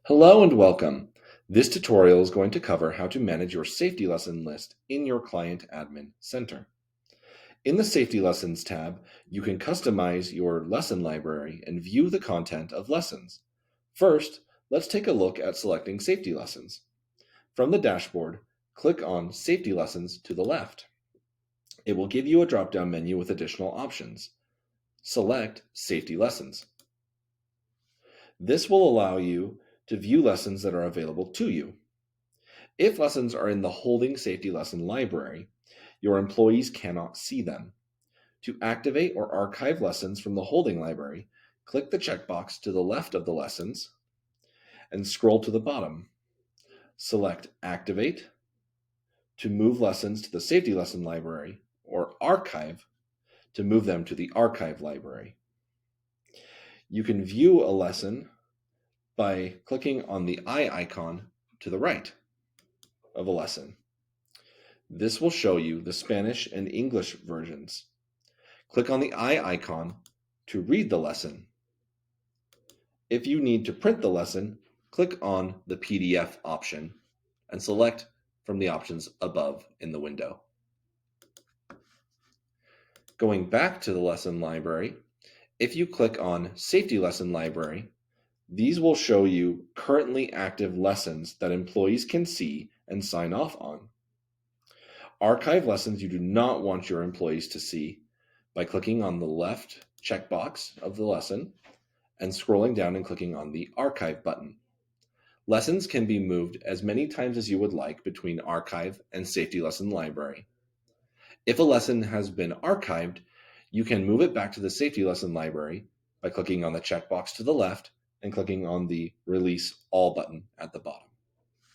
Hello and welcome. This tutorial is going to cover how to manage your safety lesson list in your Client Admin Center. In the Safety Lessons tab, you can customize your lesson library and view the content of lessons. First, let's take a look at selecting safety lessons. From the dashboard, click on Safety Lessons to the left. It will give you a drop-down menu with additional options. Select Safety Lessons. This will allow you to view lessons that are available to you. If lessons are in the Holding Safety Lesson library, your employees cannot see them. To activate or archive lessons from the Holding library, click the checkbox to the left of the lessons and scroll to the bottom. Select Activate to move lessons to the Safety Lesson library, or Archive to move them to the Archive library. You can view a lesson by clicking on the eye icon to the right of a lesson. This will show you the Spanish and English versions. Click on the eye icon to read the lesson. If you need to print the lesson, click on the PDF option and select from the options above in the window. Going back to the lesson library, if you click on Safety Lesson Library, these will show you currently active lessons that employees can see and sign off on. Archive lessons you do not want your employees to see by clicking on the left checkbox of the lesson and scrolling down and clicking on the Archive button. Lessons can be moved as many times as you would like between Archive and Safety Lesson Library. If a lesson has been archived, you can move it back to the Safety Lesson Library by clicking on the checkbox to the left and clicking on the Release All button at the bottom.